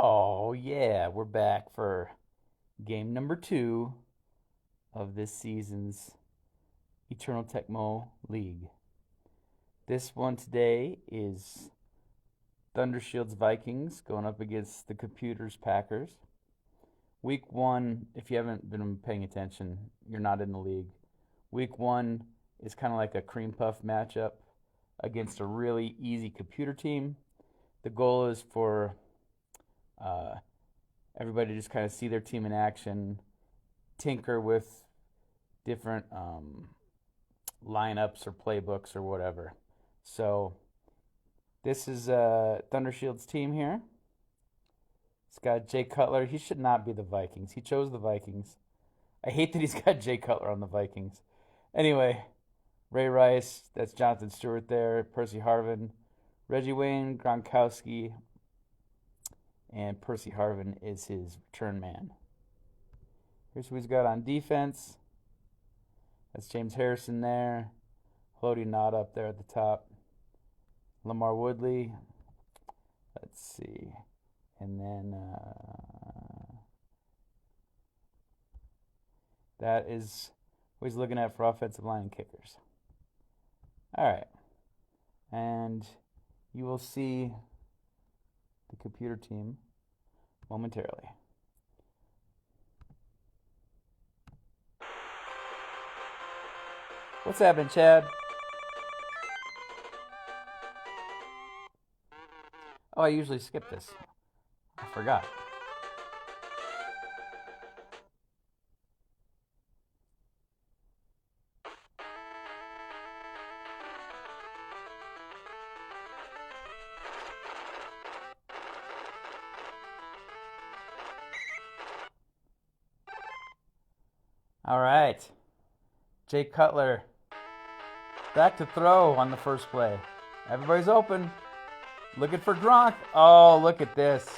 Oh, yeah, we're back for game number 2 of this season's Eternal Tecmo League. This one today is Thunder Shield's Vikings going up against the Computers Packers. Week 1, if you haven't been paying attention, you're not in the league. Week 1 is kind of like a cream puff matchup against a really easy computer team. The goal is for uh, everybody just kind of see their team in action, tinker with different lineups or playbooks or whatever. So this is Thunder Shield's team here. It's got Jay Cutler. He should not be the Vikings. He chose the Vikings. I hate that he's got Jay Cutler on the Vikings. Anyway, Ray Rice, that's Jonathan Stewart there, Percy Harvin, Reggie Wayne, Gronkowski, and Percy Harvin is his return man. Here's who he's got on defense. That's James Harrison there. Haloti Nod up there at the top. Lamar Woodley. Let's see. And then that is what he's looking at for offensive line and kickers. All right. And you will see the computer team momentarily. What's happening, Chad? Oh, I usually skip this. I forgot. All right. Jay Cutler back to throw on the first play. Everybody's open. Looking for Gronk. Oh, look at this.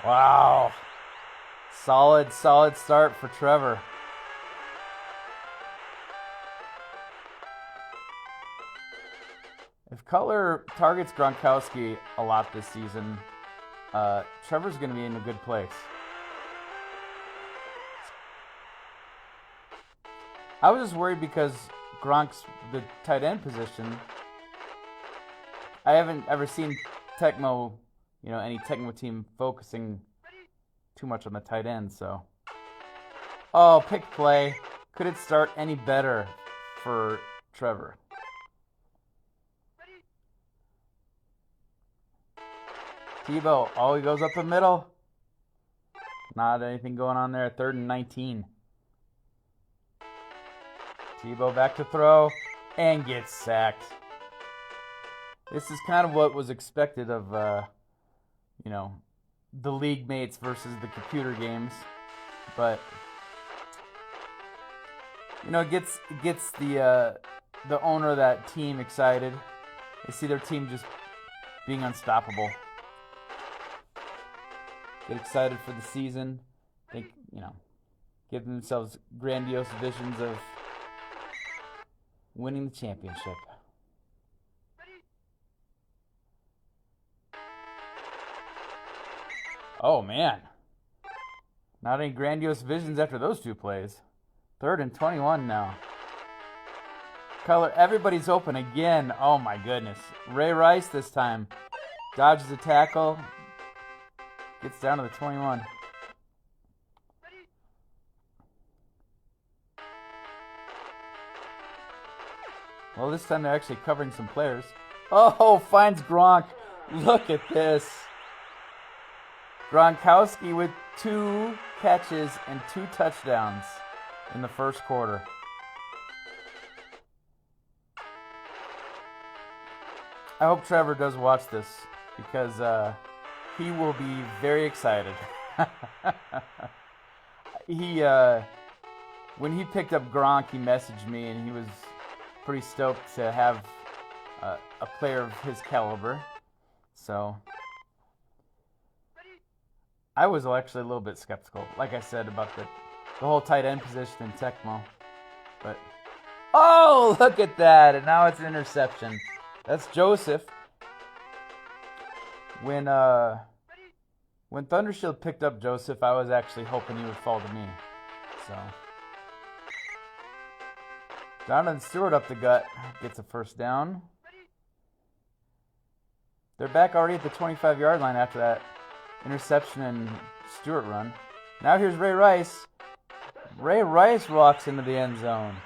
Wow. Solid start for Trevor. If Cutler targets Gronkowski a lot this season, Trevor's going to be in a good place. I was just worried because Gronk's the tight end position. I haven't ever seen Tecmo, any Tecmo team focusing too much on the tight end, so. Oh, pick play. Could it start any better for Trevor? Tebow, oh, he goes up the middle. Not anything going on there. 3rd and 19. Tebow back to throw and gets sacked. This is kind of what was expected of, the league mates versus the computer games, but it gets the owner of that team excited. They see their team just being unstoppable. Get excited for the season. Think, give themselves grandiose visions of winning the championship. Oh, man. Not any grandiose visions after those two plays. 3rd and 21 now. Cutler, everybody's open again. Oh, my goodness. Ray Rice this time. Dodges a tackle. Gets down to the 21. Well, this time they're actually covering some players. Oh, finds Gronk. Look at this. Gronkowski with 2 catches and 2 touchdowns in the first quarter. I hope Trevor does watch this because he will be very excited. When he picked up Gronk, he messaged me and he was pretty stoked to have a player of his caliber. So I was actually a little bit skeptical, like I said, about the whole tight end position in Tecmo. But oh, look at that! And now it's an interception. That's Joseph. When Thundershield picked up Joseph, I was actually hoping he would fall to me. So Jonathan Stewart up the gut gets a first down. They're back already at the 25-yard line after that interception and Stewart run. Now here's Ray Rice. Ray Rice walks into the end zone.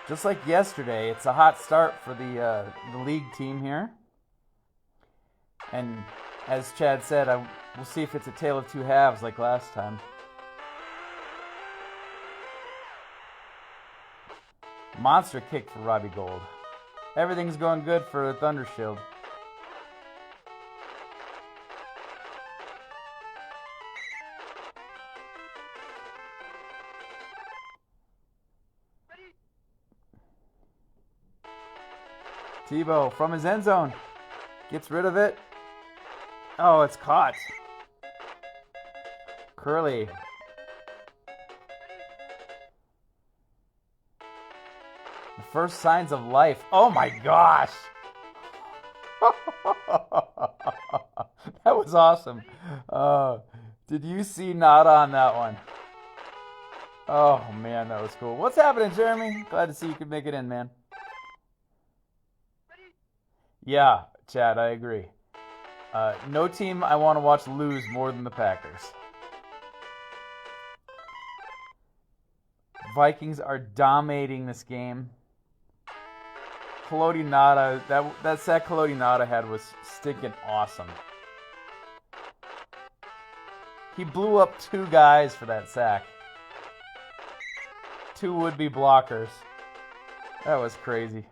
Just like yesterday, it's a hot start for the league team here. And as Chad said, we'll see if it's a tale of two halves like last time. Monster kick for Robbie Gold. Everything's going good for Thundershield. Tebow from his end zone. Gets rid of it. Oh, it's caught. Curly. The first signs of life. Oh my gosh. That was awesome. Did you see Nada on that one? Oh man, that was cool. What's happening, Jeremy? Glad to see you could make it in, man. Yeah, Chad, I agree. No team I want to watch lose more than the Packers. Vikings are dominating this game. Haloti Ngata, that sack Haloti Ngata had was stinking awesome. He blew up two guys for that sack. Two would-be blockers. That was crazy.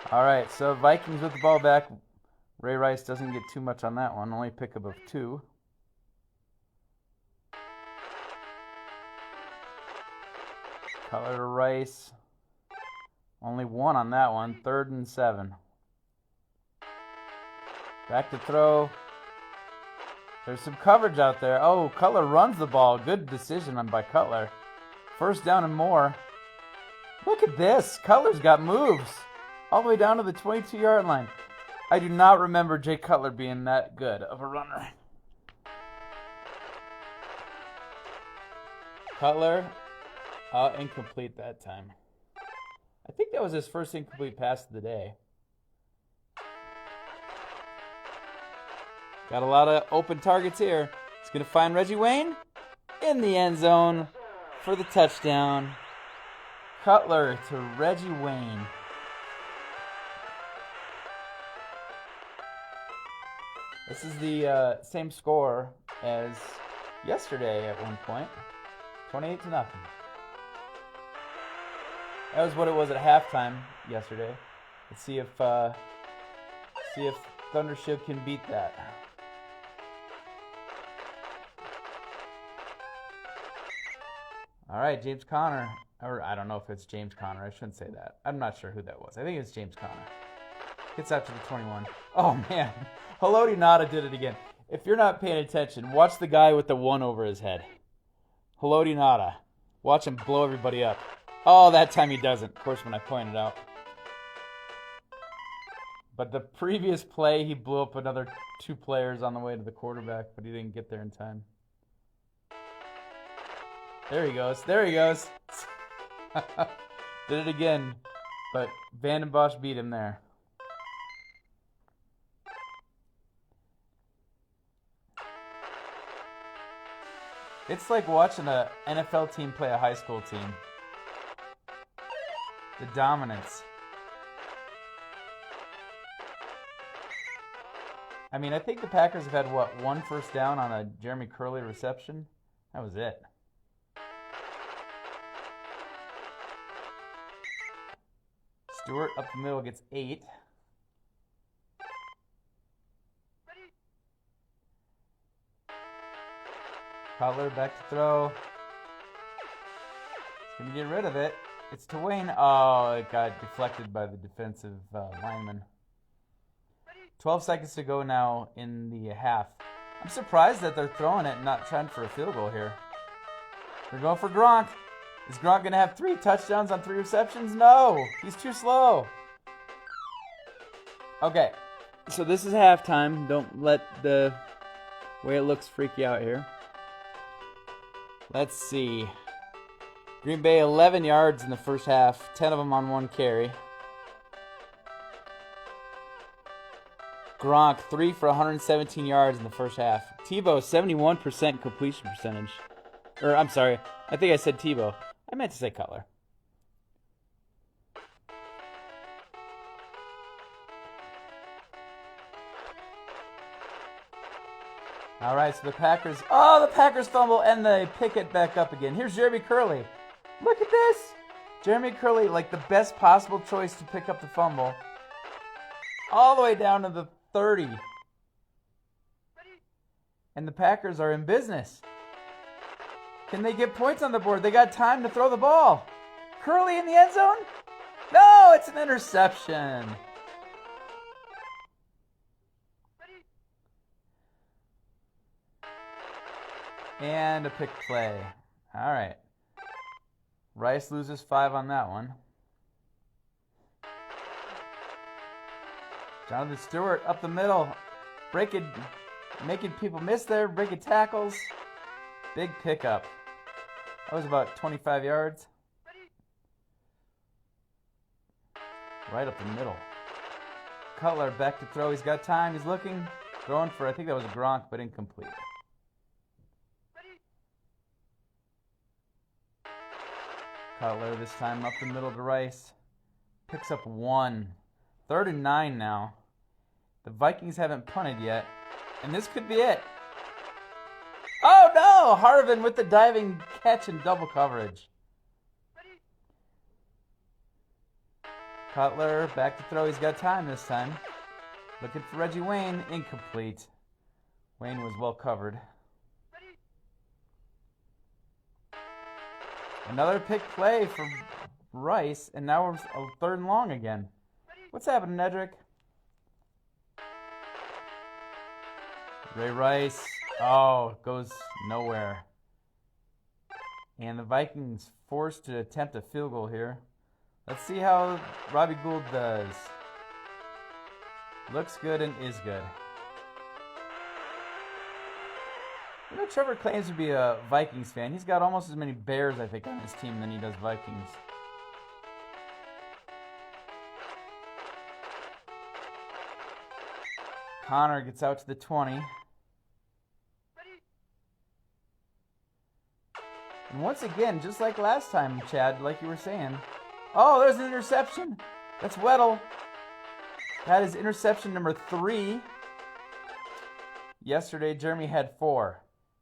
All right, so Vikings with the ball back. Ray Rice doesn't get too much on that one, only a pickup of 2. Cutler to Rice. Only 1 on that one, 3rd and 7. Back to throw. There's some coverage out there. Oh, Cutler runs the ball. Good decision by Cutler. First down and more. Look at this. Cutler's got moves. All the way down to the 22-yard line. I do not remember Jay Cutler being that good of a runner. Cutler, incomplete that time. I think that was his first incomplete pass of the day. Got a lot of open targets here. He's going to find Reggie Wayne in the end zone for the touchdown. Cutler to Reggie Wayne. This is the same score as yesterday at one point. 28-0. That was what it was at halftime yesterday. Let's see if Thundershield can beat that. All right, James Conner. Or I don't know if it's James Conner. I shouldn't say that. I'm not sure who that was. I think it's James Conner. Gets out to the 21. Oh, man. Haloti Ngata did it again. If you're not paying attention, watch the guy with the 1 over his head. Haloti Ngata. Watch him blow everybody up. Oh, that time he doesn't. Of course, when I pointed out. But the previous play, he blew up another 2 players on the way to the quarterback, but he didn't get there in time. There he goes. There he goes. Did it again. But Vanden Bosch beat him there. It's like watching an NFL team play a high school team. The dominance. I mean, I think the Packers have had, 1 first down on a Jeremy Curley reception? That was it. Stewart up the middle gets 8. Cutler back to throw. He's going to get rid of it. It's to Wayne. Oh, it got deflected by the defensive lineman. 12 seconds to go now in the half. I'm surprised that they're throwing it and not trying for a field goal here. They're going for Gronk. Is Gronk going to have 3 touchdowns on 3 receptions? No. He's too slow. Okay. So this is halftime. Don't let the way it looks freak you out here. Let's see. Green Bay 11 yards in the first half. 10 of them on 1 carry. Gronk 3 for 117 yards in the first half. Tebow 71% completion percentage. Or I'm sorry. I think I said Tebow. I meant to say Cutler. All right, so the Packers. Oh, the Packers fumble and they pick it back up again. Here's Jeremy Curley. Look at this. Jeremy Curley, like the best possible choice to pick up the fumble. All the way down to the 30. And the Packers are in business. Can they get points on the board? They got time to throw the ball. Curley in the end zone? No, it's an interception. And a pick play. All right. Rice loses 5 on that one. Jonathan Stewart up the middle. Making people miss there. Breaking tackles. Big pickup. That was about 25 yards. Right up the middle. Cutler back to throw. He's got time. He's looking. Throwing for, I think that was a Gronk, but incomplete. Cutler this time up the middle to Rice. Picks up 1. 3rd and 9 now. The Vikings haven't punted yet. And this could be it. Oh no! Harvin with the diving catch and double coverage. Cutler back to throw. He's got time this time. Looking for Reggie Wayne. Incomplete. Wayne was well covered. Another pick play for Rice, and now we're a 3rd and long again. What's happening, Nedrick? Ray Rice. Oh, goes nowhere. And the Vikings forced to attempt a field goal here. Let's see how Robbie Gould does. Looks good and is good. You know, Trevor claims to be a Vikings fan. He's got almost as many Bears, I think, on his team than he does Vikings. Connor gets out to the 20. And once again, just like last time, Chad, like you were saying. Oh, there's an interception. That's Weddle. That is interception number 3. Yesterday, Jeremy had 4.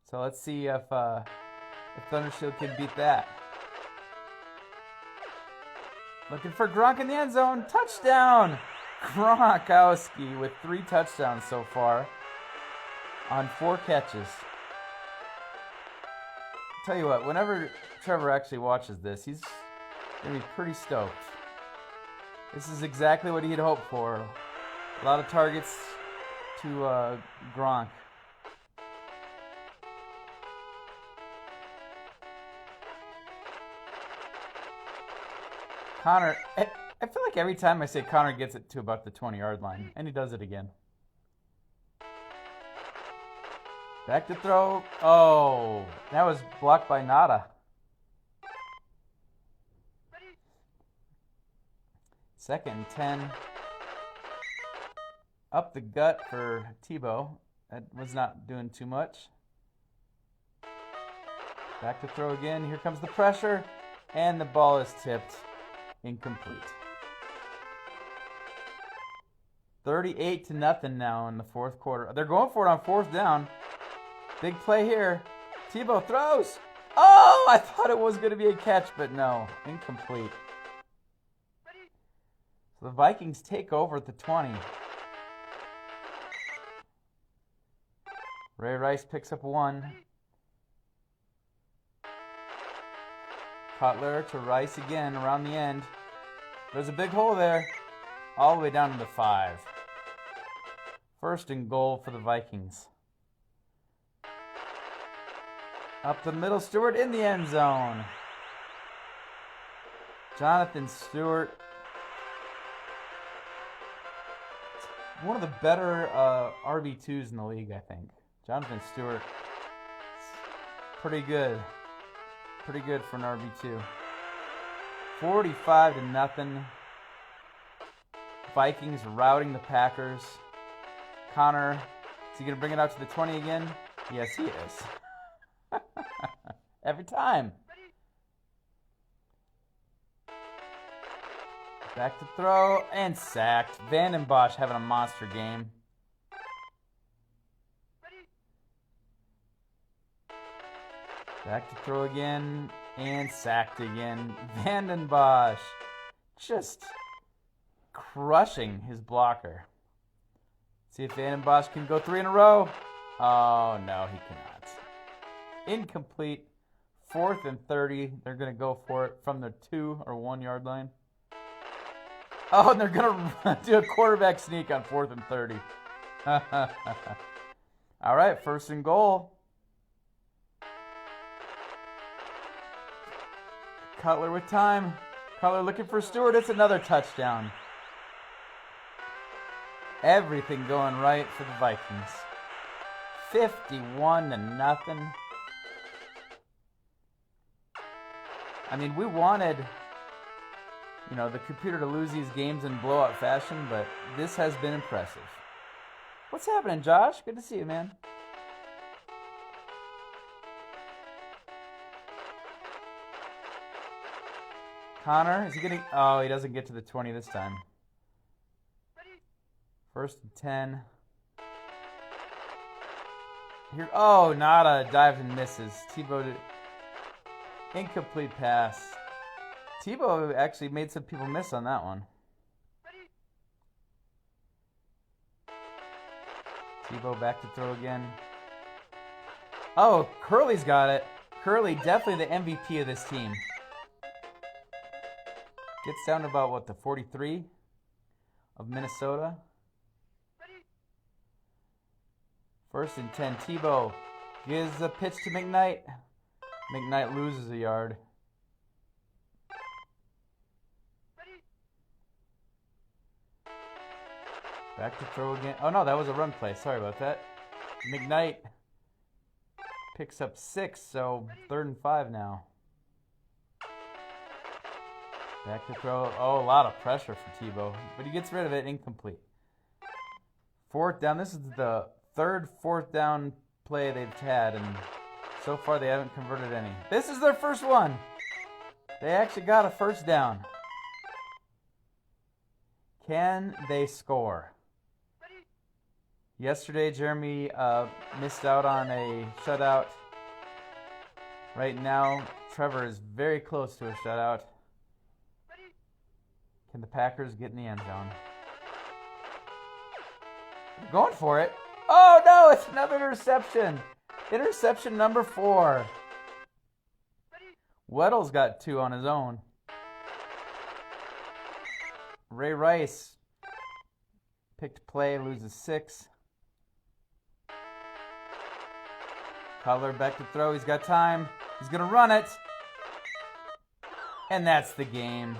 So let's see if Thundershield can beat that. Looking for Gronk in the end zone. Touchdown! Gronkowski with 3 touchdowns so far on 4 catches. Tell you what, whenever Trevor actually watches this, he's going to be pretty stoked. This is exactly what he'd hoped for. A lot of targets to Gronk. Connor, I feel like every time I say Connor gets it to about the 20-yard line, and he does it again. Back to throw. Oh, that was blocked by Nada. 2nd and 10. Up the gut for Tebow. That was not doing too much. Back to throw again. Here comes the pressure. And the ball is tipped. Incomplete. 38-0 now in the 4th quarter. They're going for it on 4th down. Big play here. Tebow throws. Oh, I thought it was going to be a catch, but no. Incomplete. So the Vikings take over at the 20. Ray Rice picks up 1. Cutler to Rice again around the end. There's a big hole there. All the way down to the 5. 1st and goal for the Vikings. Up the middle, Stewart in the end zone. Jonathan Stewart. One of the better RB2s in the league, I think. Jonathan Stewart. Pretty good. Pretty good for an RB2. 45-0. Vikings routing the Packers. Connor, is he going to bring it out to the 20 again? Yes, he is. Every time. Back to throw and sacked. Vanden Bosch having a monster game. Back to throw again and sacked again. Vanden Bosch just crushing his blocker. See if Vanden Bosch can go 3 in a row. Oh, no, he cannot. Incomplete. 4th and 30. They're going to go for it from the 2 or 1 yard line. Oh, and they're going to do a quarterback sneak on 4th and 30. All right, 1st and goal. Cutler with time. Cutler looking for Stewart. It's another touchdown. Everything going right for the Vikings. 51-0. I mean, we wanted, the computer to lose these games in blowout fashion, but this has been impressive. What's happening, Josh? Good to see you, man. Connor, is he getting... Oh, he doesn't get to the 20 this time. 1st and 10. Here, oh, Nada dives and misses. Tebow did... Incomplete pass. Tebow actually made some people miss on that one. Tebow back to throw again. Oh, Curly's got it. Curly, definitely the MVP of this team. Gets down to about, what, the 43 of Minnesota. 1st and 10. Tebow gives a pitch to McKnight. McKnight loses a yard. Back to throw again. Oh, no, that was a run play. Sorry about that. McKnight picks up 6, so 3rd and 5 now. Back to throw. Oh, a lot of pressure for Tebow, but he gets rid of it. Incomplete. 4th down. This is the 3rd 4th down play they've had, and so far they haven't converted any. This is their first one. They actually got a 1st down. Can they score? Yesterday, Jeremy missed out on a shutout. Right now, Trevor is very close to a shutout. Can the Packers get in the end zone? They're going for it. Oh, no, it's another interception. Interception number 4. Weddle's got 2 on his own. Ray Rice picked play, loses 6. Cutler back to throw. He's got time. He's going to run it. And that's the game.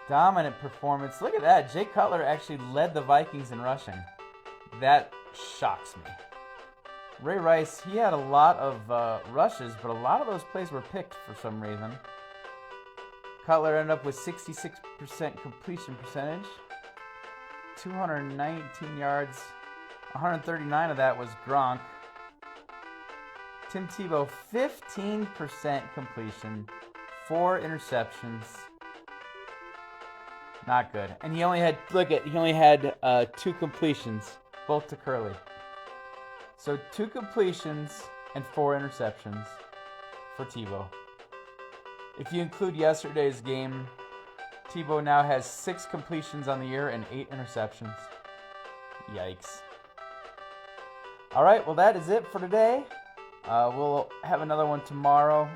Dominant performance. Look at that. Jay Cutler actually led the Vikings in rushing. That shocks me. Ray Rice, he had a lot of rushes, but a lot of those plays were picked for some reason. Cutler ended up with 66% completion percentage, 219 yards, 139 of that was Gronk. Tim Tebow, 15% completion, 4 interceptions. Not good. And he only had, he only had 2 completions, both to Curly. So 2 completions and 4 interceptions for Tebow. If you include yesterday's game, Tebow now has 6 completions on the year and 8 interceptions. Yikes. All right, well, that is it for today. We'll have another one tomorrow.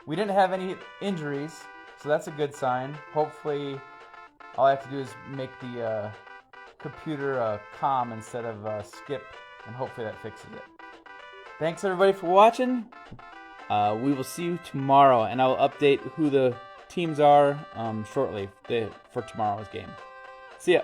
We didn't have any injuries, so that's a good sign. Hopefully, all I have to do is make the computer calm instead of skip and hopefully that fixes it. Thanks everybody for watching. We will see you tomorrow, and I will update who the teams are shortly for tomorrow's game. See ya.